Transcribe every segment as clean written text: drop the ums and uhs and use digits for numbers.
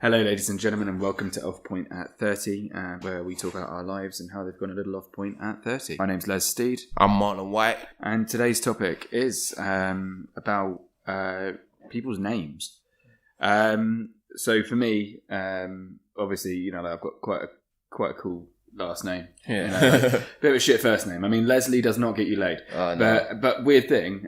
Hello, ladies and gentlemen, and welcome to Off Point at 30, where we talk about our lives and how they've gone a little off point at 30. My name's Les Steed. I'm Marlon White. And today's topic is about people's names. So for me, obviously, you know, I've got quite a cool last name. Yeah. You know, like, bit of a shit first name. I mean, Leslie does not get you laid. Oh, no. But weird thing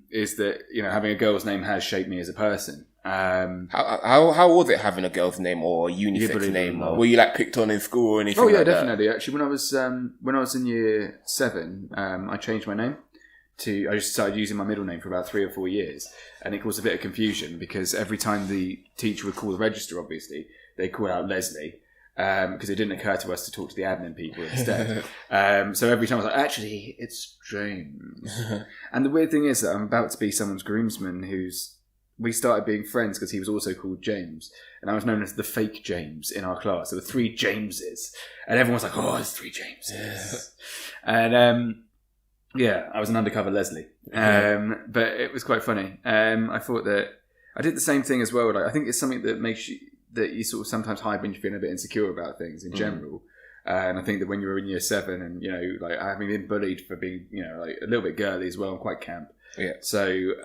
is that, you know, having a girl's name has shaped me as a person. How was it having a girl's name or a unisex name? Were you like picked on in school or anything? Oh yeah, like definitely. Actually, when I was in year 7, I changed my name to. I just started using my middle name for about 3 or 4 years, and it caused a bit of confusion because every time the teacher would call the register, obviously they called out Leslie because it didn't occur to us to talk to the admin people instead. So every time I was like, actually, it's James. And the weird thing is that I'm about to be someone's groomsman we started being friends because he was also called James. And I was known as the fake James in our class. There were 3 Jameses. And everyone was like, oh, there's 3 Jameses. And, I was an undercover Leslie. But it was quite funny. I thought that I did the same thing as well. Like, I think it's something that makes you sort of sometimes hide when you're feeling a bit insecure about things in general. And I think that when you were in year 7 and, you know, like having been bullied for being, you know, like a little bit girly as well, I'm quite camp. Yeah. So, you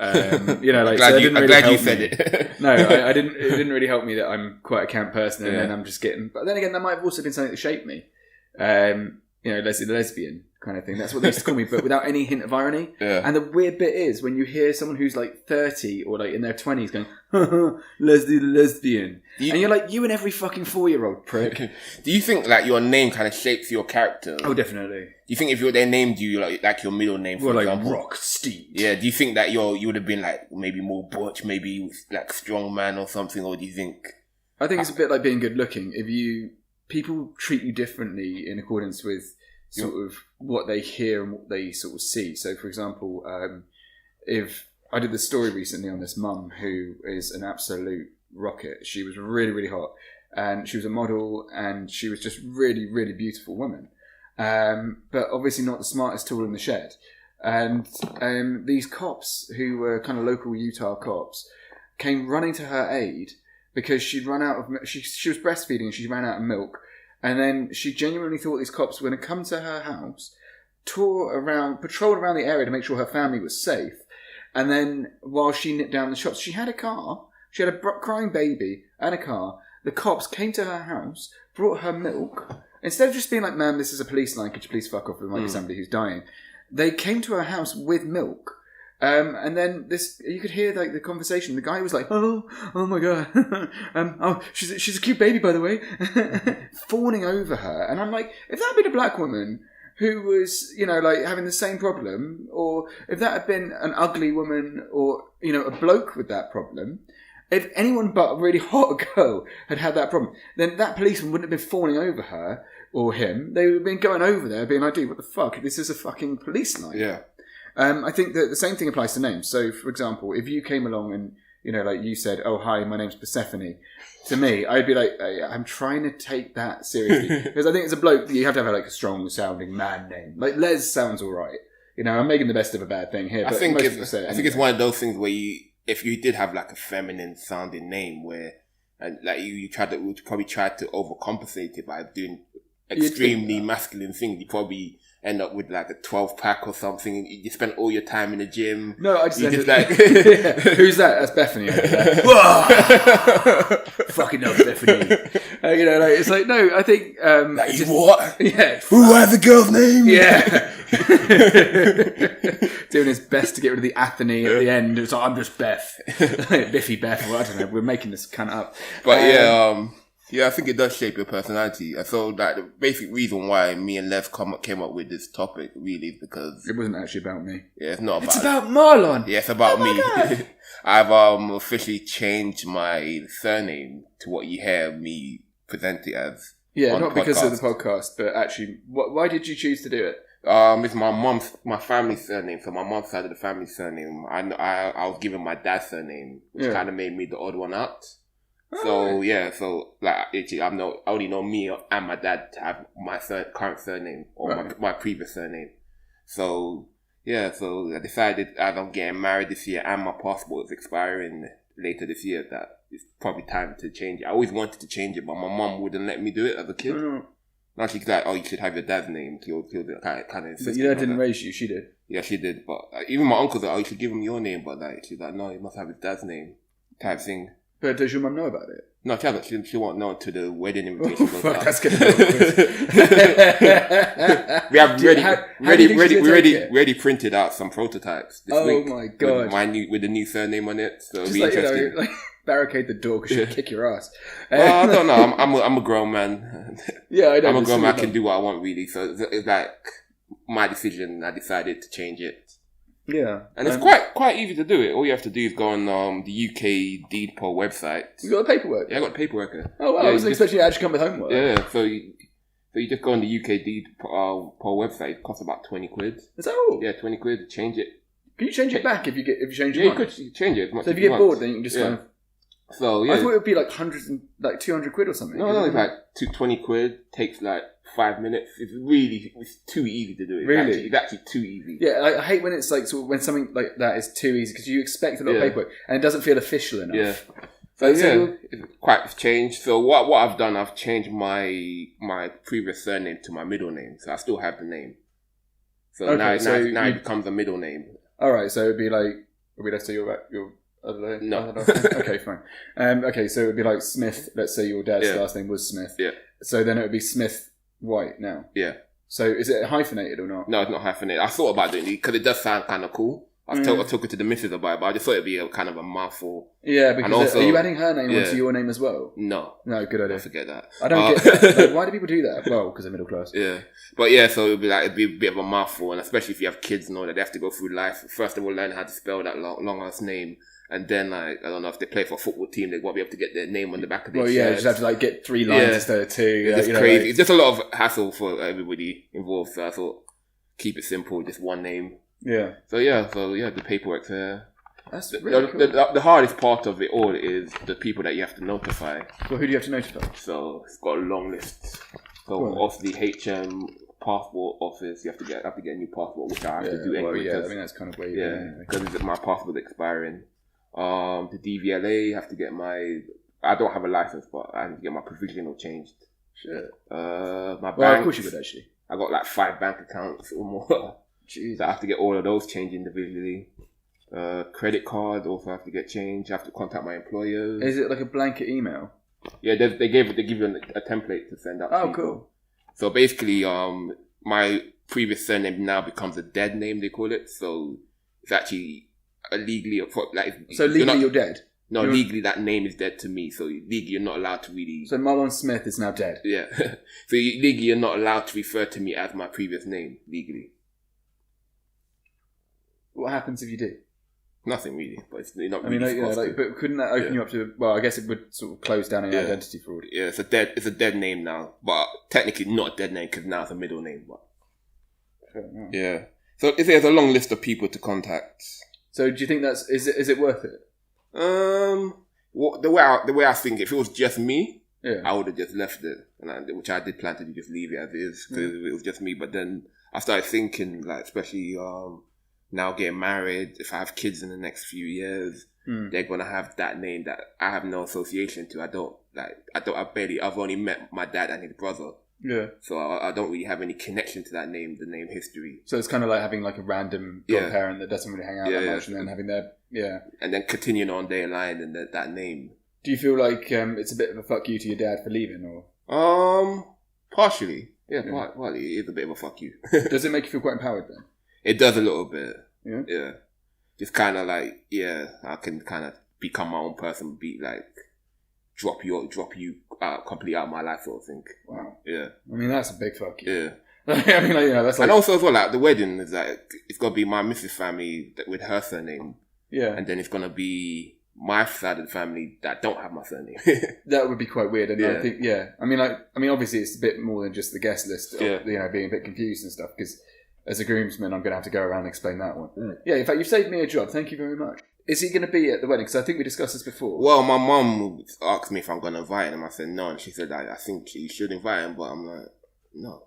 know, like, I'm glad you said it. it. No, I didn't. It didn't really help me that I'm quite a camp person, and then I'm just getting. But then again, that might have also been something that shaped me. You know, Leslie the lesbian kind of thing. That's what they used to call me, but without any hint of irony. Yeah. And the weird bit is when you hear someone who's like 30 or like in their 20s going, Leslie the lesbian, and you're like, you and every fucking 4-year-old prick. Do you think like your name kind of shapes your character? Oh, definitely. Do you think if they named you like your middle name, for example, Rock Steed? Yeah. Do you think that you would have been like maybe more butch, maybe like strong man or something, or do you think? I think it's a bit like being good looking. People treat you differently in accordance with sort of what they hear and what they sort of see. So, for example, if I did this story recently on this mum who is an absolute rocket. She was really, really hot, and she was a model, and she was just really, really beautiful woman. But obviously not the smartest tool in the shed. And these cops, who were kind of local Utah cops, came running to her aid because she'd run out of. She was breastfeeding and she ran out of milk. And then she genuinely thought these cops were going to come to her house, patrolled around the area to make sure her family was safe. And then while she nipped down the shops, she had a car. She had a crying baby and a car. The cops came to her house, brought her milk. Instead of just being like, ma'am, this is a police line, could you please fuck off? There might be somebody who's dying. They came to her house with milk. And then you could hear like the conversation. The guy was like, "Oh my god, she's a cute baby, by the way," fawning over her. And I'm like, if that had been a black woman who was, you know, like having the same problem, or if that had been an ugly woman, or you know, a bloke with that problem, if anyone but a really hot girl had that problem, then that policeman wouldn't have been fawning over her or him. They would have been going over there, being like, "Dude, what the fuck? This is a fucking police line." Yeah. I think that the same thing applies to names. So, for example, if you came along and, you know, like you said, "Oh, hi, my name's Persephone," to me, I'd be like, I'm trying to take that seriously. Because I think as a bloke, you have to have like a strong-sounding man name. Like, Les sounds all right. You know, I'm making the best of a bad thing here. But I think it's one of those things where if you did have like a feminine-sounding name where, like you probably tried to overcompensate it by doing extremely masculine things, you probably end up with like a 12-pack or something. You spend all your time in the gym. No, I just like who's that? That's Bethany over there. Fucking love Bethany. You know, like it's like no. I think like what? Yeah. Who has a girl's name? Yeah. Doing his best to get rid of the Athene at the end. It's like, I'm just Beth, Biffy Beth. Or I don't know. We're making this cunt up. But yeah, I think it does shape your personality. I thought that the basic reason why me and Lev came up with this topic really is because it wasn't actually about me. Yeah, it's not about. It's about Marlon. Yeah, it's about me. I've officially changed my surname to what you hear me present it as. Yeah, not because of the podcast, but actually, why did you choose to do it? It's my family's surname. So my mom's side of the family surname. I was given my dad's surname, which kind of made me the odd one out. So like I only know me and my dad to have my current surname or my previous surname. So I decided as I'm getting married this year and my passport is expiring later this year that it's probably time to change it. I always wanted to change it, but my mum wouldn't let me do it as a kid. Now she's like, oh, you should have your dad's name. He'll kind of insist. But your dad didn't raise you, she did. Yeah, she did. But even my uncle's like, oh, you should give him your name. But like, she's like, no, he must have his dad's name, type thing. But does your mum know about it? No, she hasn't. She won't know to the wedding invitation. Fuck, that's gonna be We have already printed out some prototypes this week. Oh my god! With the new surname on it, so it'll be like, interesting. You know, like barricade the door because she'll kick your ass. Well, I don't know. I'm a grown man. Yeah, I know. I'm a grown man. I can do what I want, really. So it's like my decision. I decided to change it. Yeah, and it's quite easy to do it. All you have to do is go on the UK deed poll website. You got the paperwork? Yeah, I got the paperwork. Oh wow! I wasn't expecting you to actually come with homework. Yeah, so you just go on the UK deed poll website. It costs about 20 quid. Is that all? Yeah, 20 quid to change it. Can you change it back if you change it? Yeah, you could change it. So if you get bored, then you can just kind of. So yeah, I thought it would be like hundreds and like 200 quid or something. No, it's like 20 quid takes like 5 minutes. It's too easy to do it. Really? It's actually too easy. Yeah, I hate when it's like when something like that is too easy because you expect a lot of paperwork and it doesn't feel official enough. Yeah. So it's quite changed. So what I've done, I've changed my previous surname to my middle name. So I still have the name. So okay, now it becomes a middle name. All right. So it'd be like, let's say your no. Okay, fine. Okay, so it would be like Smith. Let's say your dad's last name was Smith. Yeah. So then it would be Smith White now. Yeah. So is it hyphenated or not? No, it's not hyphenated. I thought about doing it because it does sound kind of cool. I took it to the missus about it, but I just thought it'd be a kind of a mouthful. Yeah, because also, are you adding her name onto your name as well? No, good idea. I forget that. I don't get that. Like, why do people do that? Well, because they're middle class. Yeah, but yeah, so it'd be a bit of a mouthful, and especially if you have kids and all that, they have to go through life. First of all, learn how to spell that long ass name. And then, like, I don't know, if they play for a football team, they won't be able to get their name on the back of their you just have to, like, get 3 lines instead of 2. It's just crazy. It's just a lot of hassle for everybody involved. So I thought, keep it simple, just one name. Yeah. So the paperwork's there. That's really cool. The hardest part of it all is the people that you have to notify. Well, who do you have to notify? So it's got a long list. So off the HM passport office, you have to get a new passport, which I have to do anyway. I mean, that's kind of where you're because my passport's expiring. The DVLA, have to get I don't have a license, but I have to get my provisional changed. Shit. My bank. Well, of course you would actually. I got like 5 bank accounts or more. Jeez. So I have to get all of those changed individually. Credit cards also have to get changed. I have to contact my employers. Is it like a blanket email? Yeah, they give you a template to send out. Oh, cool. So basically, my previous surname now becomes a dead name. They call it. So it's actually legally you're dead. No, legally that name is dead to me. So legally you're not allowed to really. So Marlon Smith is now dead. Yeah. So legally you're not allowed to refer to me as my previous name legally. What happens if you do? Nothing really, but it's not. I mean, but couldn't that open you up to? Well, I guess it would sort of close down any identity fraud. Yeah, it's a dead name now, but technically not a dead name because now it's a middle name. But yeah, so there's a long list of people to contact. So do you think is it worth it? The way I think, if it was just me, I would have just left it, which I did plan to just leave it as is because it was just me. But then I started thinking, like, especially now getting married, if I have kids in the next few years, they're gonna have that name that I have no association to. I've only met my dad and his brother. Yeah. So I don't really have any connection to that name, the name history. So it's kind of like having like a random godparent that doesn't really hang out that much, and then having their and then continuing on their line and that name. Do you feel like it's a bit of a fuck you to your dad for leaving, or? Partially. Yeah, partly. It is a bit of a fuck you. Does it make you feel quite empowered then? It does a little bit. Yeah. Yeah. It's kind of like, I can kind of become my own person, be like, drop you completely out of my life, sort of thing. Wow. Yeah. I mean, that's a big fuck you. Yeah. I mean, that's like. And also as well, like the wedding is like, it's gonna be my missus' family with her surname. Yeah. And then it's gonna be my side of the family that don't have my surname. That would be quite weird. And I think, I mean, obviously it's a bit more than just the guest list. Of, being a bit confused and stuff because. As a groomsman, I'm going to have to go around and explain that one. Yeah, in fact, you've saved me a job. Thank you very much. Is he going to be at the wedding? Because I think we discussed this before. Well, my mum asked me if I'm going to invite him. I said no, and she said I think you should invite him, but I'm like, no.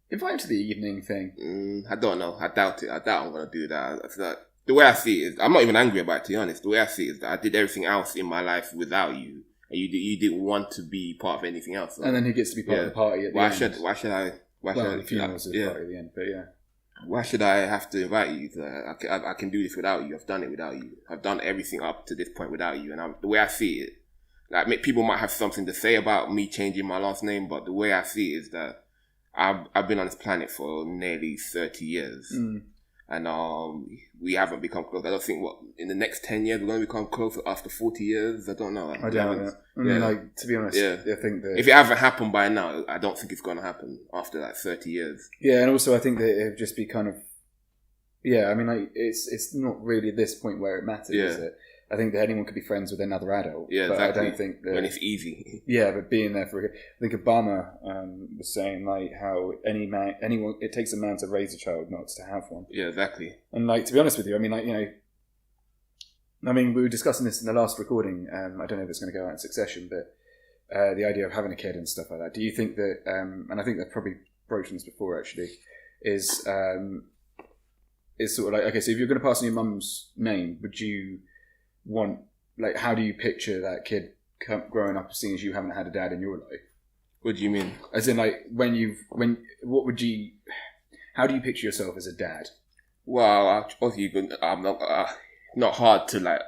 Invite him to the evening thing. I don't know. I doubt it. I doubt I'm going to do that. the way I see it is, I'm not even angry about it, to be honest. The way I see it is that I did everything else in my life without you. And you didn't want to be part of anything else. So. And then he gets to be part of the party at the end. Why should I? The funeral's the party at the end, but yeah. Why should I have to invite you? I can do this without you. I've done it without you. I've done everything up to this point without you. And the way I see it, like people might have something to say about me changing my last name, but the way I see it is that I've been on this planet for nearly 30 years. And we haven't become close. I don't think in the next 10 years we're going to become close after 40 years. I don't know. I doubt it. I mean, like, to be honest, I think that if it hasn't happened by now, I don't think it's going to happen after like 30 years. Yeah, and also I think that it would just be kind of, I mean, like, it's not really this point where it matters, is it? I think that anyone could be friends with another adult. Yeah, but exactly. I don't think that... When it's easy. Yeah, but being there for... I think Obama was saying, like, how anyone... It takes a man to raise a child, not to have one. Yeah, exactly. And, like, to be honest with you, I mean, like, I mean, we were discussing this in the last recording. I don't know if it's going to go out in succession, but the idea of having a kid and stuff like that. Do you think that... and I think they've probably broached this before, actually, is sort of like... Okay, so if you're going to pass on your mum's name, would you... how do you picture that kid growing up, seeing as you haven't had a dad in your life? What do you mean? As in, like, how do you picture yourself as a dad? Well, obviously, I'm not hard to, like,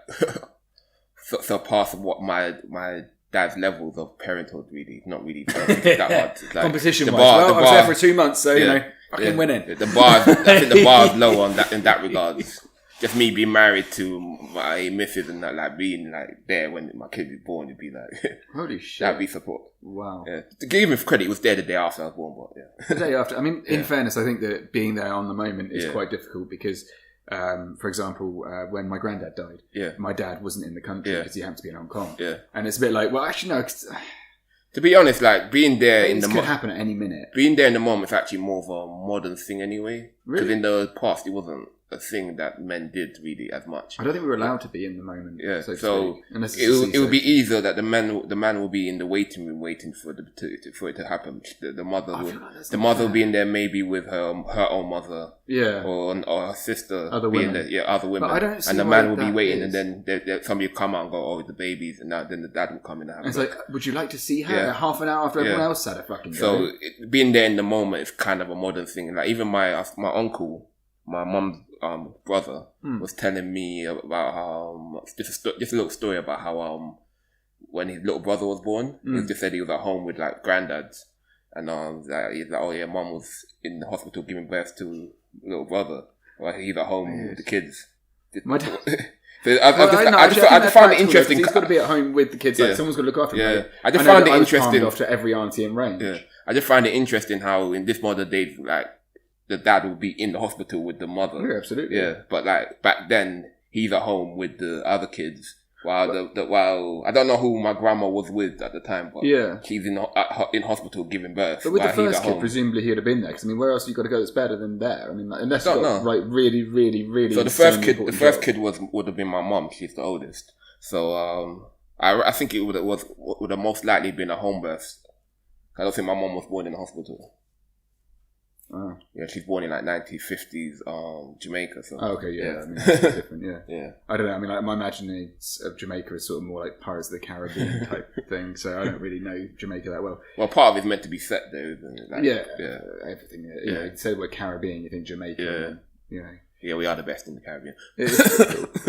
surpass what my dad's levels of parenthood, really. Not really that hard. Like, competition-wise. Well, I was there for 2 months, so, fucking winning. I think the bar is low in that regard. Just me being married to my missus and that, like, being, like, there when my kid was born, it'd be like... Holy shit. That'd be support. Wow. Yeah. To give him credit, it was there the day after I was born, but yeah. The day after. I mean, in fairness, I think that being there on the moment is quite difficult because, for example, when my granddad died, my dad wasn't in the country because he happened to be in Hong Kong. Yeah. And it's a bit like, well, actually, no... To be honest, like, being there in the moment... could happen at any minute. Being there in the moment is actually more of a modern thing anyway. Really? Because in the past, it wasn't a thing that men did really as much. I don't think we were allowed to be in the moment. Yeah, so it would be easier that the man will be in the waiting room waiting for it to happen. The mother will be in there maybe with her own mother, or her sister, other women. Other women. But I don't see and the man will be waiting, and then somebody will come out and go, "Oh, the babies," and then the dad will come in and have. It's like, would you like to see her half an hour after everyone else had a fucking? So being there in the moment is kind of a modern thing. Like even my uncle, my mum's brother, was telling me about how just a little story about how when his little brother was born, he just said he was at home with like granddads, and he's like, oh yeah, mum was in the hospital giving birth to little brother, while he's at home with the kids. My dad. I just found it interesting. He's got to be at home with the kids. Like someone's got to look after him. I just found it interesting. Off to every auntie in range. Yeah, I just find it interesting how in this modern day, like, the dad will be in the hospital with the mother. Yeah, absolutely. Yeah, but like back then, he's at home with the other kids. While I don't know who my grandma was with at the time, but she's in hospital giving birth. But with the first kid, presumably he'd have been there. Because I mean, where else have you got to go that's better than there? I mean, like, unless you've got really, really, really. So the first kid would have been my mum. She's the oldest. So I think it would have most likely been a home birth. I don't think my mum was born in a hospital. Oh. Yeah, she's born in like 1950s Jamaica. So. Oh, okay, yeah. I mean, that's different, yeah. I don't know. I mean, like, my imagining of Jamaica is sort of more like Pirates of the Caribbean type thing. So I don't really know Jamaica that well. Well, part of it's meant to be set there, isn't it? Like, everything. You know, you say the word Caribbean, you think Jamaica. And, yeah, we are the best in the Caribbean.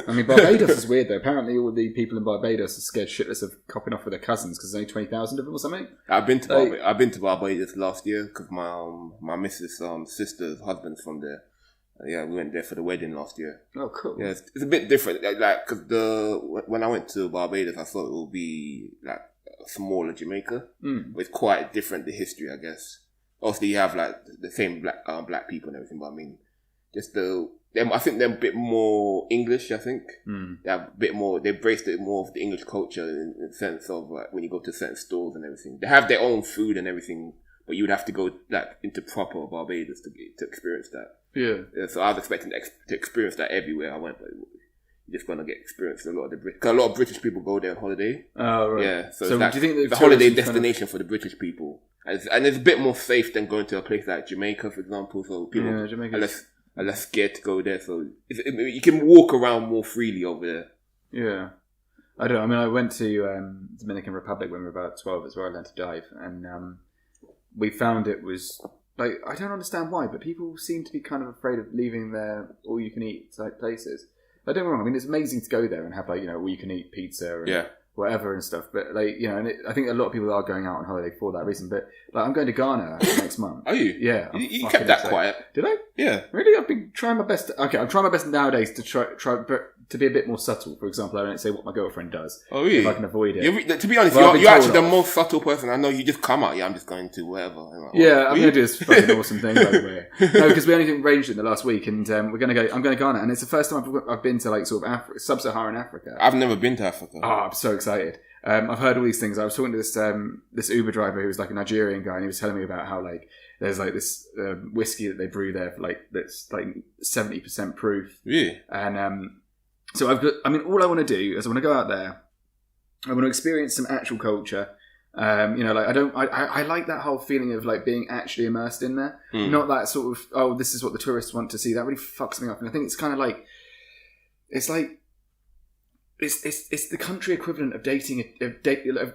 I mean, Barbados is weird though. Apparently, all the people in Barbados are scared shitless of copping off with their cousins because there's only 20,000 of them or something. I've been to Barbados last year because my missus' sister's husband's from there. We went there for the wedding last year. Oh, cool. Yeah, it's a bit different. Like, because when I went to Barbados, I thought it would be like a smaller Jamaica, but it's quite different. The history, I guess. Obviously, you have like the same black people and everything, but I mean, just I think they're a bit more English. I think they're a bit more. They embraced it more of the English culture in the sense of like when you go to certain stores and everything. They have their own food and everything, but you would have to go like into proper Barbados to experience that. Yeah. So I was expecting to experience that everywhere I went, but you're just gonna get experience a lot of because a lot of British people go there on holiday. Oh right. Yeah. So do you think the holiday destination for the British people, and it's a bit more safe than going to a place like Jamaica, for example. So people, Jamaica. are less scared to go there. So you can walk around more freely over there. Yeah. I don't know. I mean, I went to Dominican Republic when we were about 12. It's where I learned to dive. And we found it was... Like, I don't understand why, but people seem to be kind of afraid of leaving their all-you-can-eat type places. I don't get me wrong. I mean, it's amazing to go there and have, like, all-you-can-eat pizza and whatever and stuff. But, like, and I think a lot of people are going out on holiday for that reason. But, like, I'm going to Ghana next month. Are you? Yeah. You kept that quiet. Did I? Yeah. Really? I've been trying my best. I'm trying my best nowadays to try to be a bit more subtle. For example, I don't say what my girlfriend does. Oh, really? If I can avoid it. To be honest, you're actually the most subtle person I know. You just come out. Yeah, I'm just going to wherever. Like, yeah, I'm going to do this fucking awesome thing, by the way. No, because we only arranged it in the last week, and we're going to go. I'm going to Ghana, and it's the first time I've been to like sort of sub-Saharan Africa. I've never been to Africa. Oh, I'm so excited. I've heard all these things. I was talking to this Uber driver who was like a Nigerian guy, and he was telling me about how like there's like this whiskey that they brew there for like that's like 70% proof. Yeah. And so all I want to do is I want to go out there. I want to experience some actual culture. I like that whole feeling of like being actually immersed in there. Not that sort of, this is what the tourists want to see. That really fucks me up. And I think it's kind of like, it's the country equivalent of dating,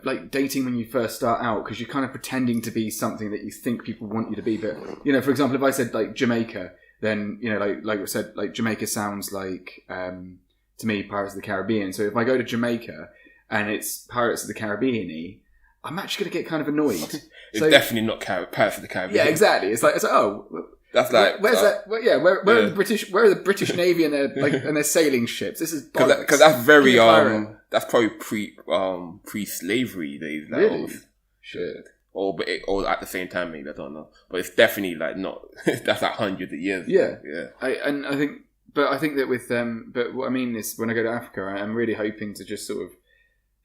like dating when you first start out, because you're kind of pretending to be something that you think people want you to be. But for example, if I said like Jamaica, then like I said, like Jamaica sounds like to me Pirates of the Caribbean. So if I go to Jamaica and it's Pirates of the Caribbean-y, I'm actually going to get kind of annoyed. It's definitely not Pirates of the Caribbean. Yeah, exactly. It's like that's like where's that? Where are the British? Where are the British Navy and their sailing ships? This is because that's very that's probably pre-slavery days. Like, really? Shit. Or at the same time, maybe I don't know. But it's definitely like not. That's like hundreds of years. Yeah, yeah. I think that with but what I mean is when I go to Africa, I'm really hoping to just sort of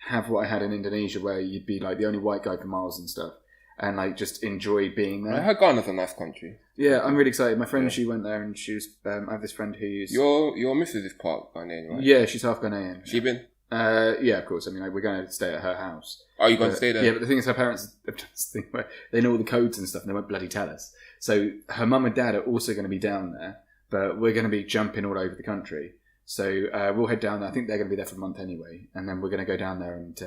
have what I had in Indonesia, where you'd be like the only white guy for miles and stuff, and like just enjoy being there. I heard Ghana's a nice country. Yeah, I'm really excited. My friend, she went there, and she was. I have this friend who's your missus is part Ghanaian, right? Yeah, she's half Ghanaian. She been? Yeah, of course. I mean, we're going to stay at her house. Oh, you're going to stay there? Yeah, but the thing is, her parents have done this thing where they know all the codes and stuff, and they won't bloody tell us. So her mum and dad are also going to be down there, but we're going to be jumping all over the country. So we'll head down there. I think they're going to be there for a month anyway, and then we're going to go down there and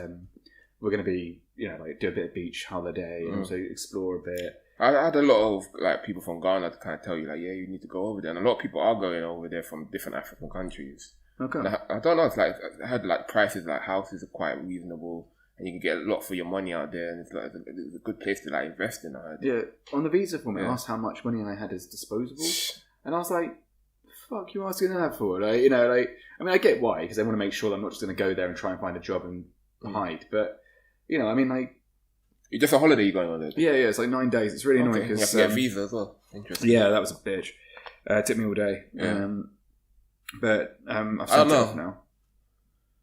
we're going to be, like do a bit of beach holiday and also explore a bit. I had a lot of like people from Ghana to kind of tell you like, yeah, you need to go over there, and a lot of people are going over there from different African countries. Okay. I don't know. It's like I heard like prices like houses are quite reasonable, and you can get a lot for your money out there, and it's like it's a good place to like invest in. I heard. Yeah. On the visa form, I asked how much money I had as disposable, and I was like, "Fuck, you asking that for?" Like, I mean, I get why, because they want to make sure that I'm not just going to go there and try and find a job and hide, but I mean, like. It's just a holiday you're going on there? Yeah, it's like 9 days. It's really annoying because you have to get a visa as well. Interesting. Yeah, that was a bitch. It took me all day. Yeah. But I've sent it off now.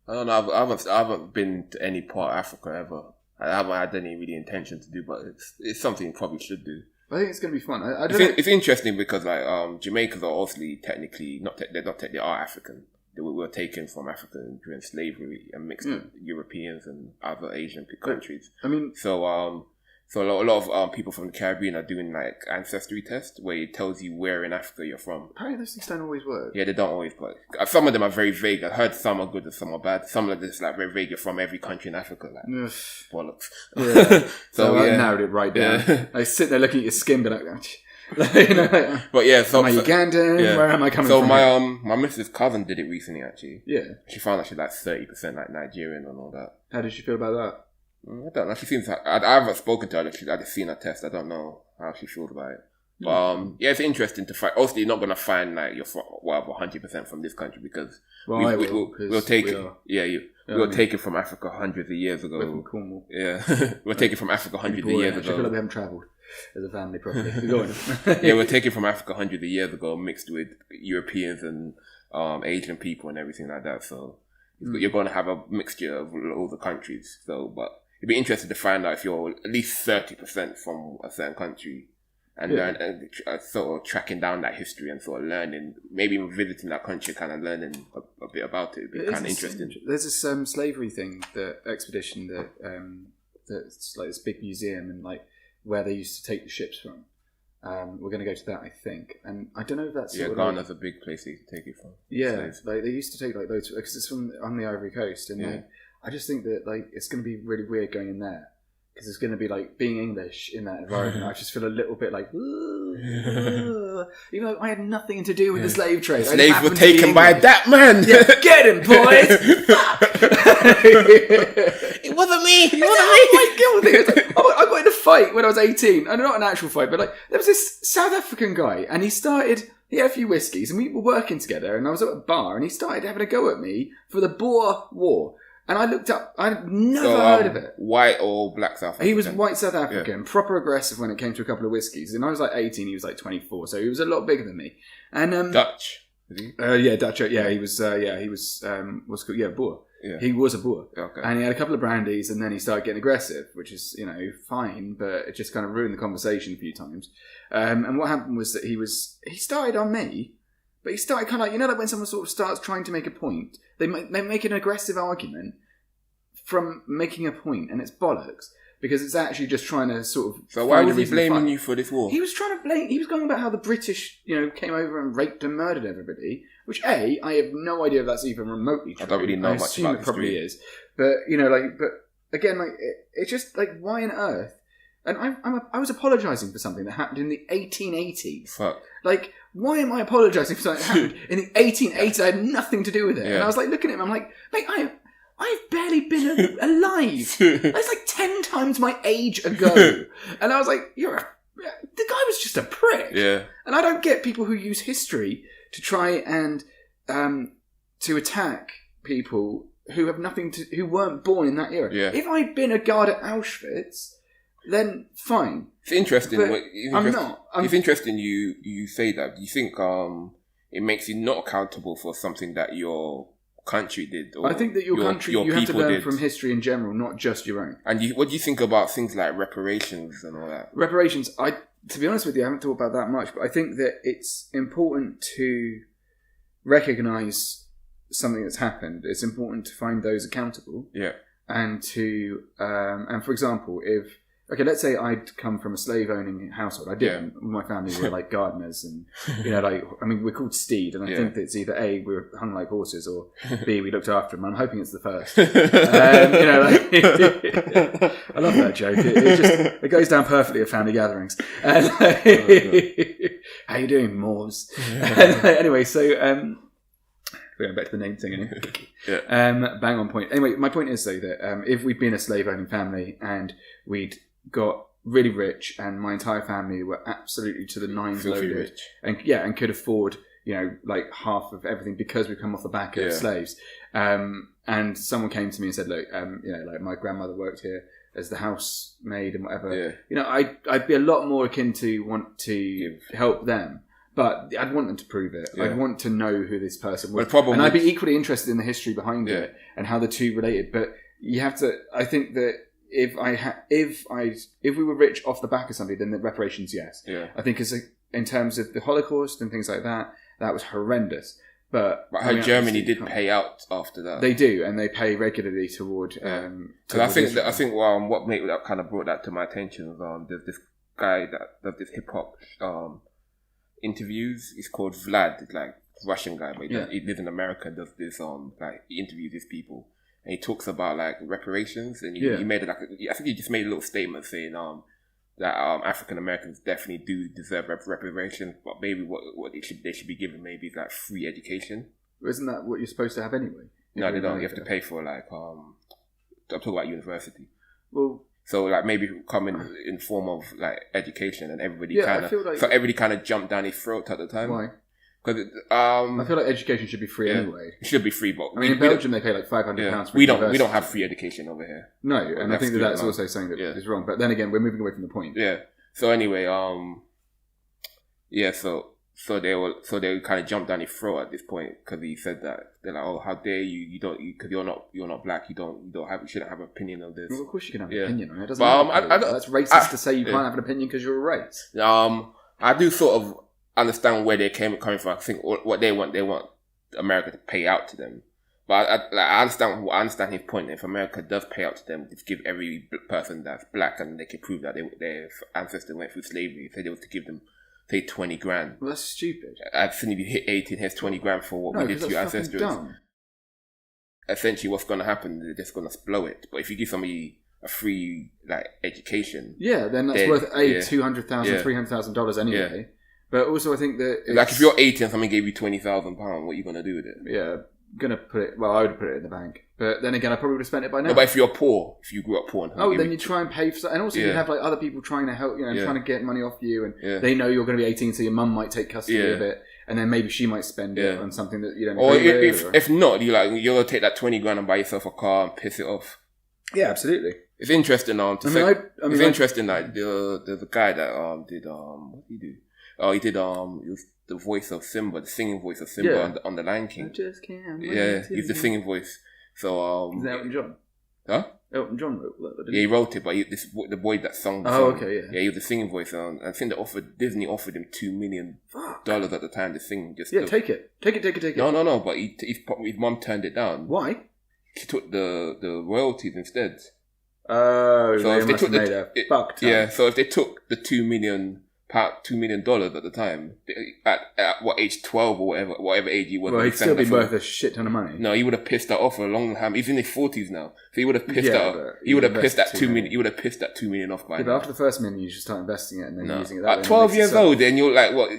I don't know. I haven't been to any part of Africa ever. I haven't had any really intention to do, but it's something you probably should do. I think it's going to be fun. It's interesting because like Jamaicans are obviously technically they are African. They were taken from Africa during slavery and mixed with Europeans and other Asian countries. I mean, so a lot of people from the Caribbean are doing like ancestry tests where it tells you where in Africa you're from. Apparently those things don't always work. Yeah, they don't always work. Some of them are very vague. I heard some are good and some are bad. Some of them just like very vague. You're from every country in Africa. Like, bollocks. Yeah. so I narrowed it right down. Yeah. I sit there looking at your skin, but but yeah, so am I Ugandan? Yeah. Where am I coming from? So my missus' cousin did it recently. Actually, yeah, she found out she's like 30% like Nigerian and all that. How did she feel about that? I don't know. She seems like I haven't spoken to her. I just seen her test. I don't know how she feels about it. But yeah, it's interesting to find. Obviously, you're not gonna find like you're 100% from this country because we'll take it. Yeah, we'll take it from Africa hundreds of years ago. We're from Cornwall. Yeah, we'll take it from Africa hundreds of years ago. I feel like we haven't travelled as a family properly. Yeah, we're taken from Africa hundreds of years ago, mixed with Europeans and Asian people and everything like that. So you're going to have a mixture of all the countries. So, but it'd be interesting to find out if you're at least 30% from a certain country and learn and sort of tracking down that history and sort of learning, maybe even visiting that country, kind of learning a bit about it. It'd be kind of interesting. There's this slavery thing, the expedition that's like this big museum and like where they used to take the ships from. We're going to go to that, I think. And I don't know if that's... Ghana's a big place you can take it from. Yeah, like, they used to take like loads... Because it's on the Ivory Coast. And like, I just think that like it's going to be really weird going in there. Because it's going to be like being English in that environment. I just feel a little bit like... even though I had nothing to do with the slave trade. Slaves were taken by that man. Yeah, get him, boys! It wasn't me. It wasn't me. Oh my God, I got in a fight when I was 18. And not an actual fight, but like there was this South African guy, and he had a few whiskies, and we were working together, and I was at a bar, and he started having a go at me for the Boer War. And I looked up, I'd never heard of it. White or black South African? He was white South African, proper aggressive when it came to a couple of whiskies. And I was like 18, he was like 24, so he was a lot bigger than me. And Dutch? Yeah, Dutch. Yeah, he was. What's it called? Yeah, Boer. Yeah. He was a Boer. Okay. And he had a couple of brandies, and then he started getting aggressive, which is fine, but it just kind of ruined the conversation a few times. And what happened was that he started on me. But he started kind of like, like when someone sort of starts trying to make a point, they make an aggressive argument from making a point, and it's bollocks, because it's actually just trying to sort of... So why was he blaming you for this war? He was trying to blame... He was going about how the British, came over and raped and murdered everybody, which, I have no idea if that's even remotely true. I don't really know much about it probably is. But, but again, like, it's just, like, why on earth? And I was apologising for something that happened in the 1880s. Fuck. Like, why am I apologising for something that happened in the 1880s? I had nothing to do with it. Yeah. And I was like looking at him, I'm like, mate, I've barely been alive. That's like 10 times my age ago. And I was like, the guy was just a prick. Yeah. And I don't get people who use history to try and to attack people who have who weren't born in that era. Yeah. If I'd been a guard at Auschwitz, then fine. It's interesting. I'm not. It's interesting you say that. Do you think it makes you not accountable for something that your country did? Or I think that your country, you have to learn from history in general, not just your own. And what do you think about things like reparations and all that? Reparations, to be honest with you, I haven't thought about that much, but I think that it's important to recognise something that's happened. It's important to find those accountable. Yeah. And to, and for example, okay, let's say I'd come from a slave-owning household. I didn't. Yeah. My family were like gardeners, and we're called Steed, and I think that it's either A, we were hung like horses, or B, we looked after them. I'm hoping it's the first. I love that joke. It goes down perfectly at family gatherings. And, how you doing, Moors? Anyway, so going back to the name thing, bang on point. Anyway, my point is though that if we'd been a slave-owning family and we'd got really rich, and my entire family were absolutely to the nines loaded, rich. and could afford like half of everything because we come off the back of slaves. And someone came to me and said, look, like my grandmother worked here as the housemaid and whatever. Yeah. I'd be a lot more akin to want to help them. But I'd want them to prove it. Yeah. I'd want to know who this person was. And I'd be equally interested in the history behind it and how the two related. But you have to... I think that if we were rich off the back of something, then the reparations, yes. Yeah. I think in terms of the Holocaust and things like that, that was horrendous. But Germany did pay out after that. They do, and they pay regularly toward... Because I think what made that kind of brought that to my attention was there's this guy that does this hip-hop... interviews. He's called Vlad. It's like a Russian guy, but he lives in America. Does this like he interviews these people, and he talks about like reparations. And he made I think he just made a little statement saying that African Americans definitely do deserve reparations, but maybe what they should be given maybe is like free education. Isn't that what you're supposed to have anyway? No, they don't. You have to pay for like I'm talking about university. Well. So like maybe come in form of like education, and everybody everybody kind of jumped down his throat at the time. Why? Because I feel like education should be free anyway. It should be free, but in Belgium they pay like £500. We don't have free education over here. No, and I think that's also something that is wrong. But then again, we're moving away from the point. Yeah. So anyway, So they kind of jumped down his throat at this point because he said that they're like, oh, how dare you because you're not black, you shouldn't have an opinion on this. Well, of course you can have an opinion on it. That's racist to say you can't have an opinion because you're a race. I do sort of understand where they're coming from. I think what they want America to pay out to them. But I understand his point. If America does pay out to them, just give every person that's black and they can prove that their ancestors went through slavery, if they were to give them say 20 grand. Well, that's stupid. I've seen if you hit 18, here's 20 grand for what we did to your ancestors. Dumb. Essentially, what's going to happen? They're just going to blow it. But if you give somebody a free education, then that's worth $200,000, $300,000 anyway. Yeah. But also, I think that if you're 18 and someone gave you £20,000, what are you going to do with it? Yeah, gonna put it. Well, I would put it in the bank. But then again, I probably would have spent it by now. No, but if you're poor, if you grew up poor, then you try and pay for, and also you have other people trying to help, trying to get money off you, and they know you're going to be 18, so your mum might take custody of it, and then maybe she might spend it on something that you don't. Or if not, you're going to take that 20 grand and buy yourself a car and piss it off. Yeah, absolutely. It's interesting. It's interesting that there's a guy that did what did he do? Oh, he did it was the voice of Simba, the singing voice of Simba on the Lion King. I just can't. He's the singing voice. So is that Elton John? Huh? Elton John wrote that, didn't he? Yeah, he wrote it, but the boy that sung the song. Okay, yeah. Yeah, he was the singing voice. I think Disney offered him $2 million at the time to sing. Take it. No. But his mum turned it down. Why? He took the royalties instead. Oh, so if they took so if they took the $2 million at the time, at what age 12 or whatever age he was. Well, he'd still be worth a shit ton of money. No, he would have pissed that off for a long time. He's in his 40s now, so he would have pissed that. He would have pissed that $2 million. He would have pissed that $2 million off by now. But after the first million, you should start investing it and then using it. That at 12 years old, then you're like, what?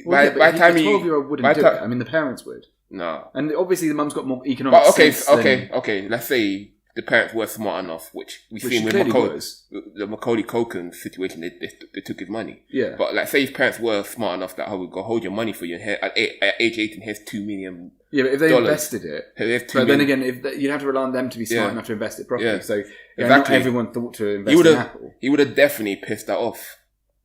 By the time the 12-year-old wouldn't do it. I mean, the parents would. No, and obviously the mum's got more economic sense. Okay. Let's say the parents were smart enough, which we've seen with the Macaulay Culkin situation. They took his money. Yeah. But like, say his parents were smart enough that we go hold your money for you. And at age 18, here's $2 million. Yeah, but if they invested it, but then again, you'd have to rely on them to be smart enough to invest it properly. Yeah. So not everyone thought to invest in Apple. He would have definitely pissed that off.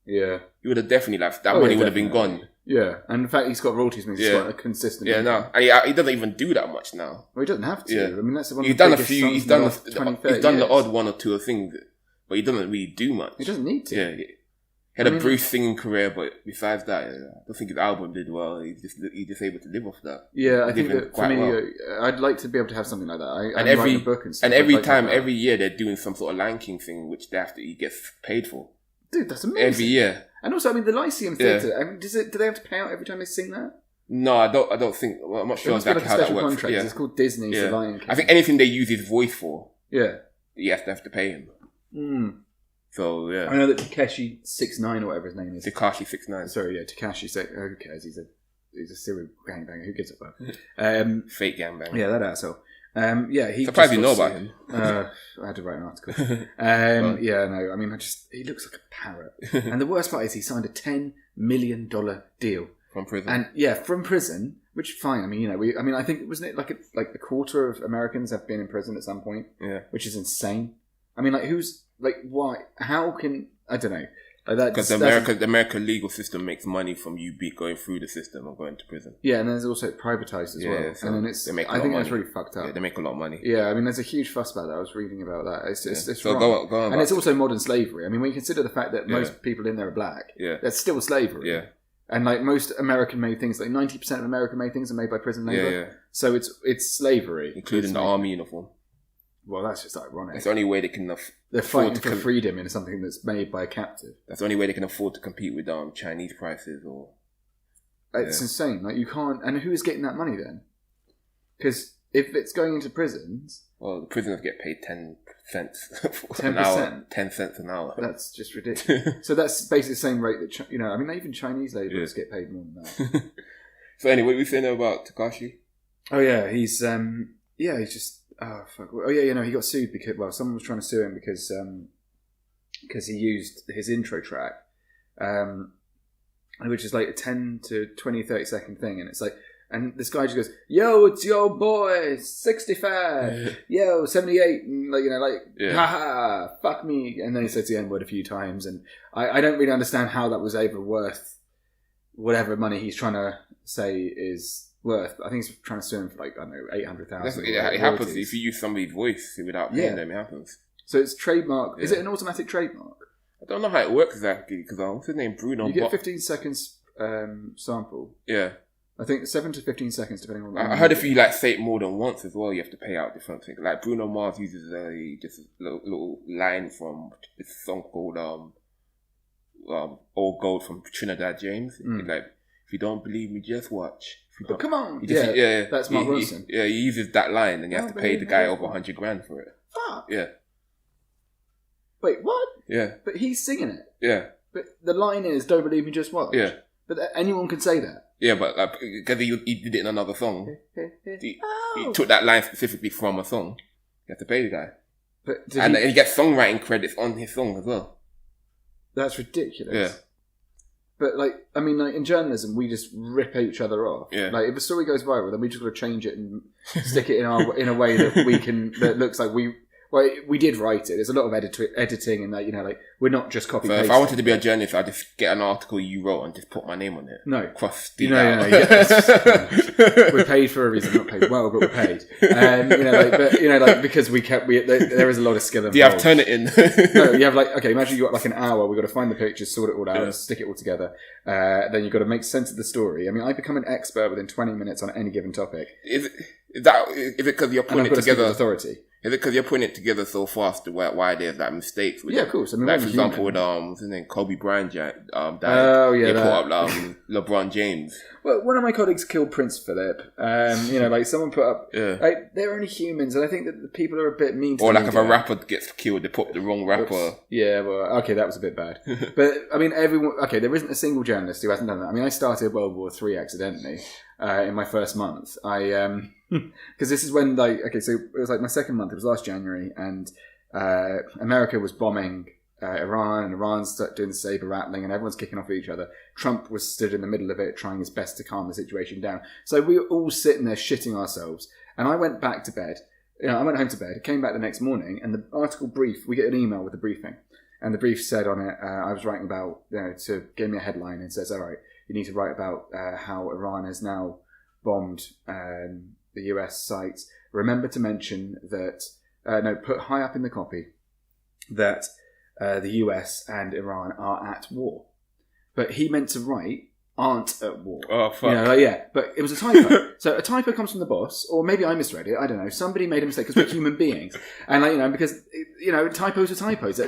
Yeah. He would have definitely that money would have been gone. Yeah, and in fact, he's got royalties, means he's got a consistent. Yeah, no, and he doesn't even do that much now. Well, he doesn't have to. Yeah. I mean, that's the one. He's done a few. He's done the odd one or two of things, but he doesn't really do much. He doesn't need to. Yeah, he had a brief singing career, but besides that, I don't think his album did well. He's just able to live off that. Yeah, I think that for me, I'd like to be able to have something like that. And every year they're doing some sort of Lion King thing, which he gets paid for. Dude, that's amazing. Every year. And also, I mean, the Lyceum Theatre. I mean, do they have to pay out every time they sing that? No, I don't think. Well, I'm not sure exactly how that works. Contract. It's called Disney's The Lion King. I think anything they use his voice for. Yeah, you have to pay him. So yeah, I know that Takashi 6ix9ine or whatever his name is. Takashi 6ix9ine. Sorry, yeah, Takashi. Who cares? He's a serial gangbanger. Who gives a fuck? Fake gangbanger. Yeah, that asshole. He surprised you know about him. I had to write an article. Yeah, no, I mean, he looks like a parrot. And the worst part is he signed a $10 million deal from prison. And from prison, which fine. I mean, I think wasn't it like a quarter of Americans have been in prison at some point. Yeah, which is insane. I mean, why? How can I don't know. Because the American legal system makes money from you going through the system or going to prison. Yeah, and then there's also privatised as well. So and then I think that's really fucked up. Yeah, they make a lot of money. Yeah, I mean, there's a huge fuss about that. I was reading about that. It's so wrong. Go on and it's also modern slavery. I mean, when you consider the fact that most people in there are black, that's still slavery. Yeah. And most American-made things, 90% of American-made things are made by prison labour. Yeah. So it's slavery. Including the army uniform. Well, that's just ironic. It's the only way they can they're fighting for freedom in something that's made by a captive. That's the only way they can afford to compete with Chinese prices or... It's insane. You can't... And who is getting that money then? Because if it's going into prisons... Well, the prisoners get paid 10 cents 10%? an hour. 10 cents an hour. That's just ridiculous. So that's basically the same rate that... even Chinese labourers get paid more than that. So anyway, what were we saying about Takashi? Oh yeah, he's just... Oh fuck! Oh yeah, he got sued because someone was trying to sue him because he used his intro track, which is like a 10 to 20, 30 second thing, and it's like, and this guy just goes, "Yo, it's your boy, 65, yo, 78," and haha, fuck me, and then he says the N word a few times, and I don't really understand how that was ever worth whatever money he's trying to say is worth. I think he's trying to sue him for I don't know, 800,000. It happens if you use somebody's voice without paying them. It happens. So it's trademark. Is it an automatic trademark? I don't know how it works exactly because what's his name, Bruno? You get 15 seconds sample. Yeah, I think 7 to 15 seconds depending on. I heard if you say it more than once as well, you have to pay out different things. Like Bruno Mars uses just a little line from this song called All Gold from Trinidad James. Like, if you don't believe me, just watch. Come on. That's Mark Wilson. He uses that line and you have to pay the guy over $100,000 for it. Fuck. Yeah. Wait, what? Yeah. But he's singing it. Yeah. But the line is, don't believe me, just watch. Yeah. But anyone can say that. Yeah, but because he did it in another song. He took that line specifically from a song. You have to pay the guy. But and he gets songwriting credits on his song as well. That's ridiculous. Yeah. But, like, I mean, like, in journalism, we just rip each other off. Yeah. Like, if a story goes viral, then we just got to change it and stick it in a way that we can, that looks like we did write it. There's a lot of editing and, like, you know, like, we're not just copy pasting. So if I wanted to be a journalist, I'd just get an article you wrote and just put my name on it. No. Cross the We're paid for a reason. Not paid well, but we're paid. You know, like, because there is a lot of skill involved. Do you have Turnitin? No, you have, like, okay, imagine you got like an hour. We've got to find the pictures, sort it all out, stick it all together. Then you've got to make sense of the story. I mean, I become an expert within 20 minutes on any given topic. Is it because you're putting it together? Authority. Is it because you're putting it together so fast why there's that mistakes? Yeah, of course. I mean, like, for example, with what's his name, Kobe Bryant died. Oh, yeah. They put up LeBron James. Well, one of my colleagues killed Prince Philip. You know, like, someone put up. Yeah. Like, they're only humans, and I think that the people are a bit mean to them. Or like if a rapper gets killed, they put the wrong rapper. Oops. Yeah, well, okay, that was a bit bad. But I mean, everyone. Okay, there isn't a single journalist who hasn't done that. I mean, I started World War III accidentally in my first month. Because this is when, like, okay, so it was like my second month. It was last January, and America was bombing Iran, and Iran's doing the saber rattling, and everyone's kicking off at each other. Trump was stood in the middle of it, trying his best to calm the situation down. So we were all sitting there shitting ourselves, and I went back to bed. You know, I went home to bed, came back the next morning, and the article brief, we get an email with the briefing, and the brief said on it, I was writing about, you know, gave me a headline and says, all right, you need to write about how Iran has now bombed the US sites. Remember to mention that, put high up in the copy that the US and Iran are at war. But he meant to write, aren't at war. Oh, fuck. You know, like, yeah, but it was a typo. So a typo comes from the boss, or maybe I misread it, I don't know. Somebody made a mistake, because we're human beings. And, like, you know, because, you know, typos are typos.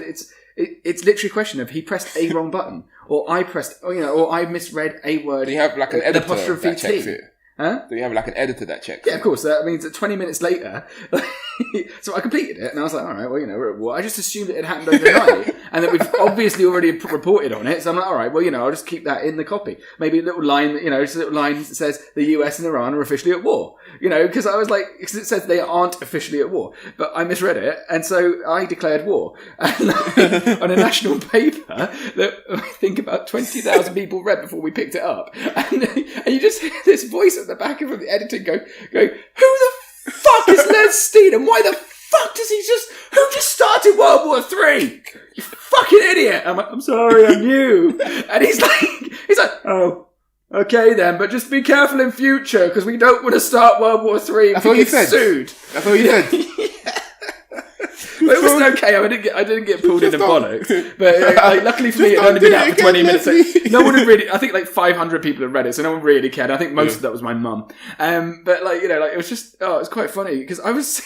It's literally a question of he pressed a wrong button, or I pressed, or, you know, or I misread a word. Do you have like an editor that checks T. it? Huh? Do you have like an editor that checks? Yeah, of course. I mean, 20 minutes later, so I completed it, and I was like, all right, well, you know, we're at war. I just assumed it had happened overnight, and that we've obviously already reported on it, so I'm like, all right, well, you know, I'll just keep that in the copy. Maybe a little line, you know, just a little line that says the US and Iran are officially at war. You know, because I was like, because it says they aren't officially at war, but I misread it, and so I declared war. And like, on a national paper that I think about 20,000 people read before we picked it up. And you just hear this voice at the back of the editing go, who the fuck is Les Steen, and why the fuck does who just started World War III? You fucking idiot. I'm like, I'm sorry, I'm new. And he's like, oh, okay then, but just be careful in future, because we don't want to start World War III and get sued. That's all you said. Yeah. But it wasn't okay. I didn't get pulled in the bollocks. But like, luckily for me, it had only been out for 20 minutes. No one had really. I think like 500 people had read it, so no one really cared. I think most of that was my mum. But like, you know, like, it was just, it was quite funny, because I was,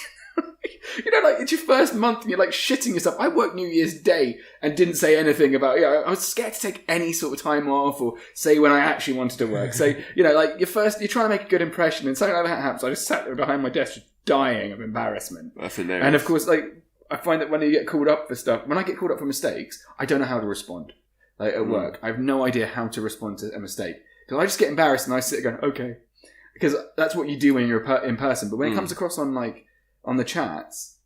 you know, like, it's your first month and you're like shitting yourself. I worked New Year's Day and didn't say anything about, you know, I was scared to take any sort of time off or say when I actually wanted to work. So, you know, like, you're trying to make a good impression, and something like that happens. I just sat there behind my desk just dying of embarrassment. That's hilarious. And of course, like, I find that when you get called up for stuff, when I get called up for mistakes, I don't know how to respond. Like, at work, I have no idea how to respond to a mistake. Because I just get embarrassed and I sit there going, okay. Because that's what you do when you're in person. But when it comes across on, like, on the chats,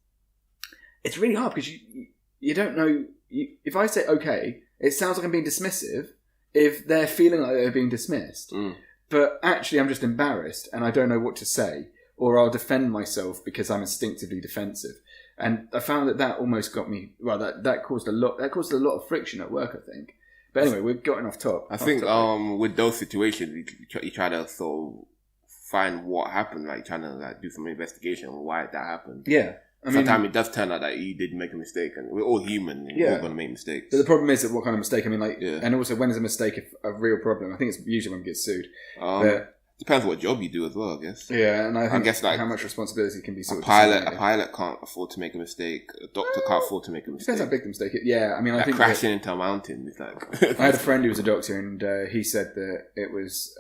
it's really hard, because you don't know. If I say okay, it sounds like I'm being dismissive if they're feeling like they're being dismissed. But actually, I'm just embarrassed and I don't know what to say, or I'll defend myself because I'm instinctively defensive. And I found that almost got me. Well, that caused a lot. That caused a lot of friction at work, I think. But anyway, we've gotten off top. I think with those situations, you try to sort of find what happened, like trying to like do some investigation on why that happened. Yeah. Sometimes it does turn out that you did make a mistake, and we're all human, and we're all going to make mistakes. But the problem is that what kind of mistake? I mean, like, and also, when is a mistake a real problem? I think it's usually when we get sued. Depends what job you do as well, I guess. Yeah, and I guess like how much responsibility can be sort a pilot can't afford to make a mistake. A doctor can't afford to make a mistake. Depends how big the mistake is. Yeah, I mean, I think crashing into a mountain is like. I had a friend who was a doctor, and he said that it was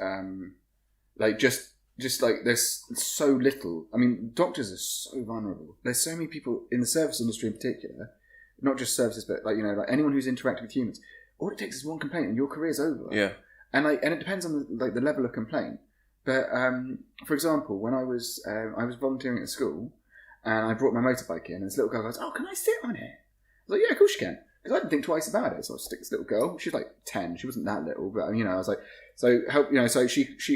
like just like there's so little. I mean, doctors are so vulnerable. There's so many people in the service industry in particular, not just services, but like like anyone who's interacting with humans. All it takes is one complaint, and your career's over. Yeah, and it depends on the level of complaint. But for example, when I was volunteering at a school, and I brought my motorbike in, and this little girl goes, "Oh, can I sit on it?" I was like, "Yeah, of course you can," because I didn't think twice about it. So I stick this little girl. She was like 10. She wasn't that little, but I was like, so help, So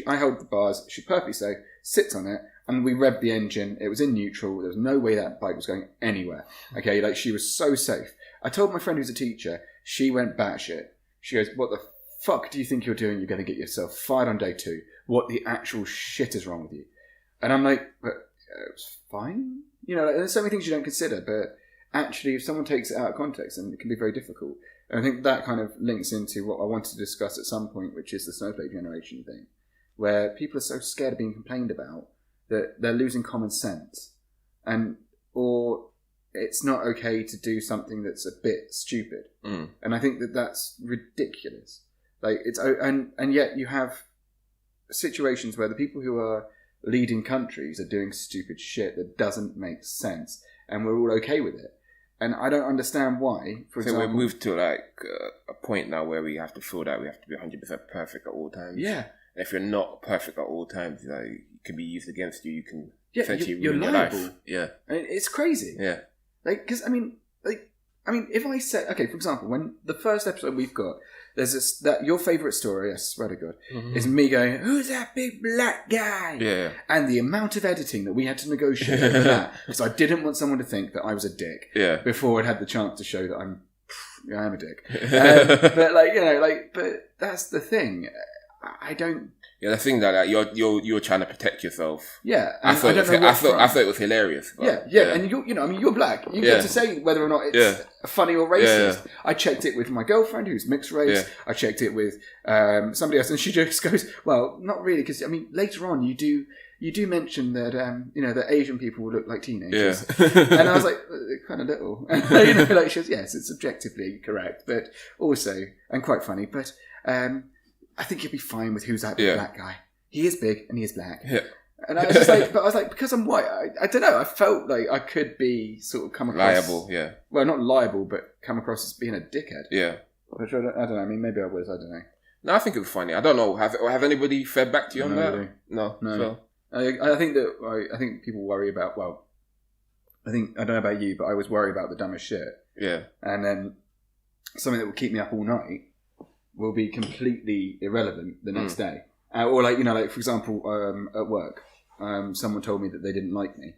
I held the bars. She's perfectly safe. Sits on it, and we revved the engine. It was in neutral. There was no way that bike was going anywhere. Okay, like she was so safe. I told my friend who's a teacher. She went batshit. She goes, "What the fuck do you think you're doing? You're going to get yourself fired on day 2. What the actual shit is wrong with you?" And I'm like, "But it's fine." There's so many things you don't consider, but actually if someone takes it out of context, then it can be very difficult. And I think that kind of links into what I wanted to discuss at some point, which is the Snowflake Generation thing, where people are so scared of being complained about that they're losing common sense. Or it's not okay to do something that's a bit stupid. And I think that's ridiculous. Like and yet you have situations where the people who are leading countries are doing stupid shit that doesn't make sense, and we're all okay with it. And I don't understand why. For example, we've moved to like a point now where we have to feel that we have to be 100% perfect at all times. Yeah. And if you're not perfect at all times, it can be used against you. You can essentially you're ruin liable. your life. Yeah. And it's crazy. Yeah. Because if I say, okay, for example, when the first episode we've got, there's that your favourite story, I swear to God, is me going, "Who's that big black guy?" Yeah. And the amount of editing that we had to negotiate over that, because I didn't want someone to think that I was a dick before I'd had the chance to show that I am a dick. But that's the thing. I don't. Yeah, the thing that you're trying to protect yourself. Yeah, I thought it was hilarious. Yeah, and you're black. You get to say whether or not it's funny or racist. Yeah. I checked it with my girlfriend who's mixed race. Yeah. I checked it with somebody else, and she just goes, "Well, not really," because later on you do mention that that Asian people look like teenagers, and I was like, kind of little, she goes, "Yes, it's objectively correct, but also and quite funny, but." I think you'll be fine with who's that big black guy. He is big and he is black. Yeah. And I was just like, because I'm white, I don't know. I felt like I could be sort of come across liable. Yeah. Well, not liable, but come across as being a dickhead. Yeah. Which I don't know. I mean, maybe I was. I don't know. No, I think it was funny. I don't know. Have anybody fed back to you on that? Really. No. So. I think people worry about. Well, I don't know about you, but I always worry about the dumbest shit. Yeah. And then something that will keep me up all night will be completely irrelevant the next day. Or for example, at work, someone told me that they didn't like me,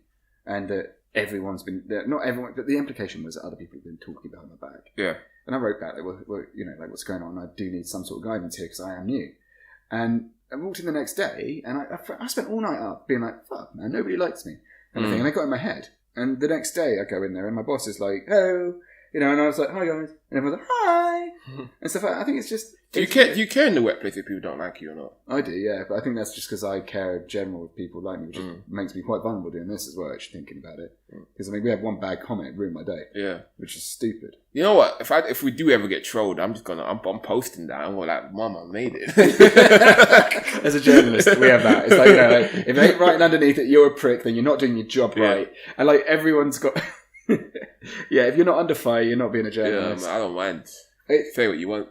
and that not everyone, but the implication was that other people have been talking behind my back. Yeah. And I wrote back, what's going on? I do need some sort of guidance here because I am new. And I walked in the next day, and I spent all night up being like, fuck, man, nobody likes me. Kind of thing. And I got in my head. And the next day I go in there, and my boss is like, "Hello." And I was like, "Hi guys," and everyone's like, "Hi," and stuff. I think it's just. Do you care in the workplace if people don't like you or not? I do, yeah, but I think that's just because I care in general if people like me, which makes me quite vulnerable doing this as well. Actually, thinking about it, because we had one bad comment ruin my day, which is stupid. You know what? If we do ever get trolled, I'm posting that. I'm like, "Mom, I made it." As a journalist, we have that. It's like if they ain't writing underneath it, you're a prick. Then you're not doing your job right, and everyone's got. If you're not under fire, you're not being a journalist. Yeah, I don't mind. Say what you want.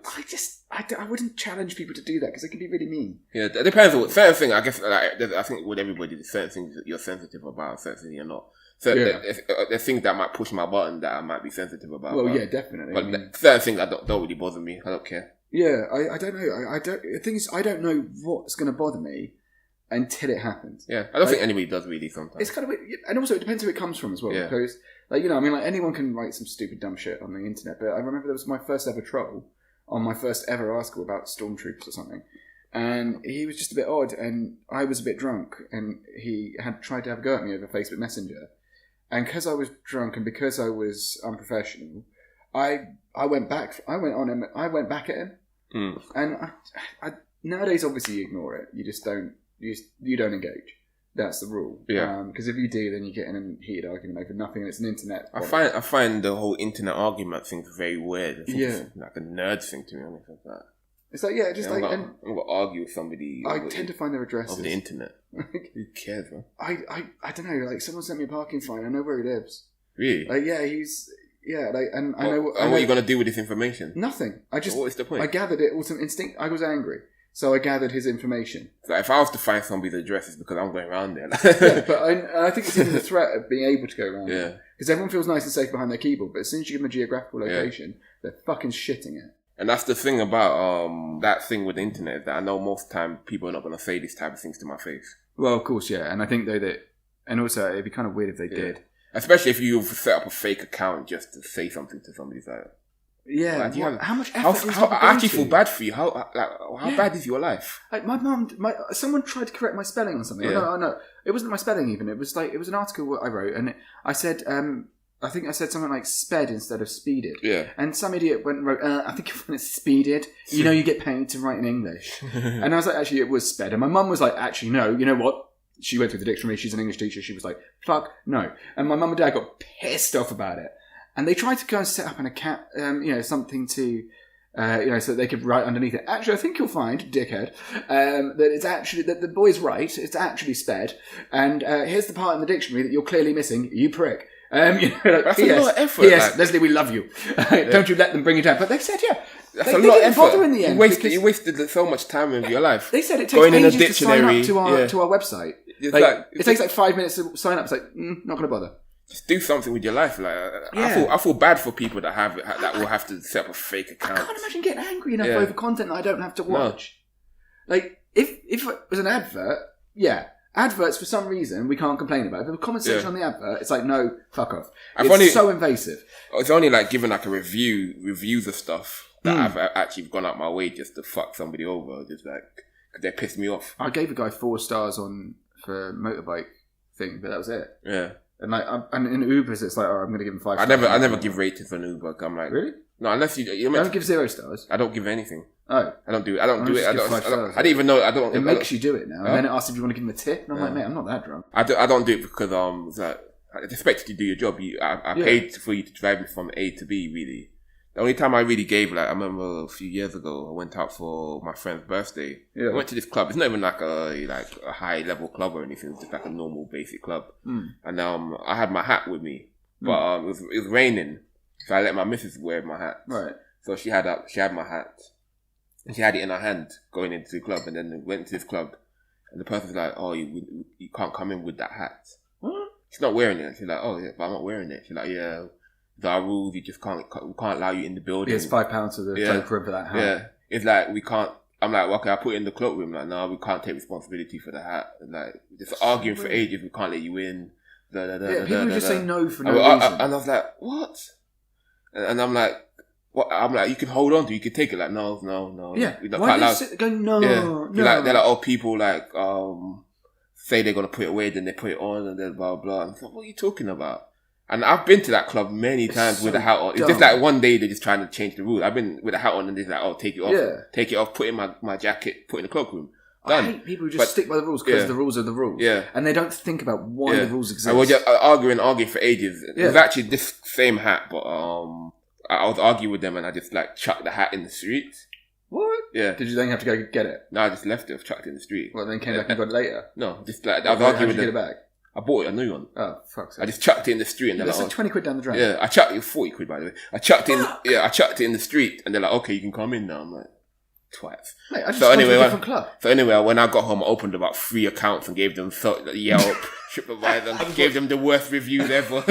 I wouldn't challenge people to do that because it can be really mean. Yeah, it depends on what certain thing. I guess I think with everybody, there's certain things that you're sensitive about, certain things you're not. So there's things that might push my button that I might be sensitive about. Well, yeah, definitely. But certain things that don't really bother me. I don't care. Yeah, I don't know. The thing is, I don't know what's going to bother me until it happens. Yeah, I don't think anybody does really sometimes. It's kind of weird. And also it depends who it comes from as well. Yeah. Because anyone can write some stupid dumb shit on the internet. But I remember there was my first ever troll on my first ever article about stormtroopers or something, and he was just a bit odd, and I was a bit drunk, and he had tried to have a go at me over Facebook Messenger, and because I was drunk and because I was unprofessional, I went back at him, and I nowadays obviously you ignore it. You just don't. you don't engage. That's the rule. Yeah. Because if you do, then you get in a heated argument over nothing, and it's an internet problem. I find the whole internet argument thing very weird. I think it's like a nerd thing to me, honest with that. It's like, I'm going to argue with somebody. I tend to find their addresses. Over the internet. Who cares, man? I don't know, like, someone sent me a parking fine, I know where he lives. Really? Like, yeah, he's... Yeah, like, and I know... And what are you going to do with this information? Nothing. What is the point? I gathered it with some instinct. I was angry. So I gathered his information. So if I was to find somebody's address, it's because I'm going around there. Yeah, but I think it's even the threat of being able to go around there. Because everyone feels nice and safe behind their keyboard, but as soon as you give them a geographical location, they're fucking shitting it. And that's the thing about that thing with the internet, that I know most of the time people are not going to say these type of things to my face. Well, of course, yeah. And I think, though, that... And also, it'd be kind of weird if they did. Especially if you've set up a fake account just to say something to somebody. Like, yeah. How much effort I actually feel bad for you. How bad is your life? Like, my mum... someone tried to correct my spelling on something. Yeah. No. It wasn't my spelling, even. It was an article I wrote, and I said... I think I said something like sped instead of speeded. Yeah. And some idiot went and wrote, I think when it's speeded, you know you get paid to write in English. And I was like, actually, it was sped. And my mum was like, actually, no, you know what? She went through the dictionary. She's an English teacher. She was like, fuck, no. And my mum and dad got pissed off about it. And they tried to go and set up an account, something to, so they could write underneath it. Actually, I think you'll find, dickhead, that it's actually, that the boy's right. It's actually sped. And here's the part in the dictionary that you're clearly missing, you prick. That's a lot of effort. Yes, Leslie, we love you. Don't you let them bring you down. But they said, that's a lot of effort. Bother in the end. You wasted so much time of your life. They said it takes going ages in a dictionary to sign up to our website. It takes like 5 minutes to sign up. It's like, not going to bother. Just do something with your life. Like, I feel bad for people that will have to set up a fake account. I can't imagine getting angry enough over content that I don't have to watch. No. Like, if it was an advert, adverts, for some reason, we can't complain about. If there's a comment section on the advert, it's like, no, fuck off. It's so invasive. It's only like giving like a reviews of stuff that I've actually gone out my way just to fuck somebody over. Just like, because they pissed me off. I gave a guy 4 stars for a motorbike thing, but that was it. Yeah. And like, and in Ubers, it's like, I'm going to give him 5 stars. I never give ratings for an Uber. I'm like, really? No, unless you don't give 0 stars. I don't give anything. Oh, I don't do it. I don't even know. It makes you do it now, and then it asks if you want to give him a tip, and I'm like, mate, I'm not that drunk. I don't do it because it's like, I expect you to do your job. I paid for you to drive me from A to B. Really, the only time I really gave, like, I remember a few years ago, I went out for my friend's birthday. Yeah. I went to this club. It's not even like a high level club or anything. It's just like a normal basic club. And I had my hat with me, but it was raining, so I let my missus wear my hat. Right. So she had my hat. And she had it in her hand going into the club, and then went to this club, and the person's like, "Oh, you can't come in with that hat." What? She's not wearing it. She's like, "Oh, yeah, but I'm not wearing it." She's like, "Yeah, there are rules. You just can't allow you in the building." It's £5 to the cloakroom for that hat. Yeah, it's like we can't. I'm like, well, okay, I put it in the cloakroom. Like, no, we can't take responsibility for the hat. And like, just arguing for ages. We can't let you in. People just say no for no reason. And I was like, what? And I'm like. What, I'm like, you can hold on to it, you can take it. Like, no. Yeah. We're not Why quite do allowed. you sit there going, no? They're like, oh, people like, say they're going to put it away, then they put it on, and then blah, blah. And I'm like, what are you talking about? And I've been to that club many times with a hat on. It's just like one day they're just trying to change the rules. I've been with a hat on and they're like, oh, take it off. Take it off, put in my jacket, put in the cloakroom. Done. I hate people who just stick by the rules because the rules are the rules. Yeah. And they don't think about why the rules exist. And we're just arguing for ages. It was actually this same hat, but I was arguing with them and I just like chucked the hat in the street. What? Yeah. Did you then have to go get it? No, I just left it, chucked it in the street. Well, then came back and got it later? No, just like, I was arguing with them. How did you get it back? I bought it a new one. Oh, fuck's sake. I just chucked it in the street and they're like, like, $20 down the drain. Yeah, I chucked it, 40 quid by the way. I chucked it in the street and they're like, okay, you can come in now. I'm like, twats. Mate, I just went to a different club. So anyway, when I got home, I opened about 3 accounts and gave them Yelp, TripAdvisor, and gave them the worst reviews ever.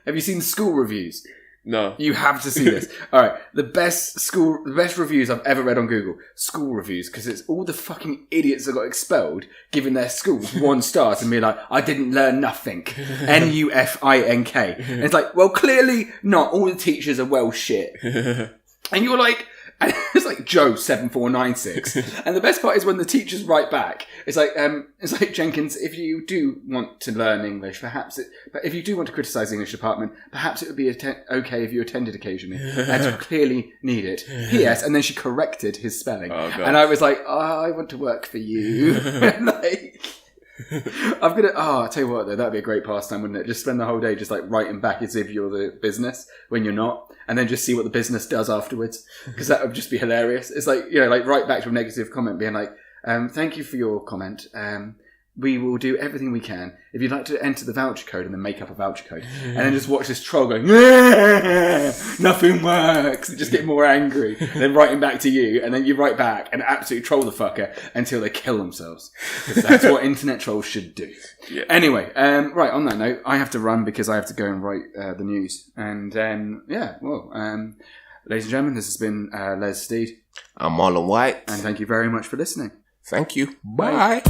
Have you seen school reviews? No. You have to see this. All right. The best reviews I've ever read on Google. School reviews. Because it's all the fucking idiots that got expelled giving their schools 1 star and being like, I didn't learn nothing. NUFINK. And it's like, well, clearly not. All the teachers are well shit. And you're like, And it's like Joe 7496. And the best part is when the teachers write back. It's like Jenkins, if you do want to learn English, but if you do want to criticise the English department, perhaps it would be okay if you attended occasionally. As you clearly need it. P.S. And then she corrected his spelling. Oh, and I was like, I want to work for you. I'll tell you what though, that'd be a great pastime, wouldn't it? Just spend the whole day just like writing back as if you're the business when you're not, and then just see what the business does afterwards, because that would just be hilarious. It's like, like write back to a negative comment being like, thank you for your comment, we will do everything we can. If you'd like to enter the voucher code, and then make up a voucher code, and then just watch this troll going, nothing works, and just get more angry, and then writing back to you, and then you write back and absolutely troll the fucker until they kill themselves. Because that's what internet trolls should do. Yeah. Anyway, right, on that note, I have to run because I have to go and write the news. And ladies and gentlemen, this has been Les Steed. I'm Marlon White. And thank you very much for listening. Thank you. Bye.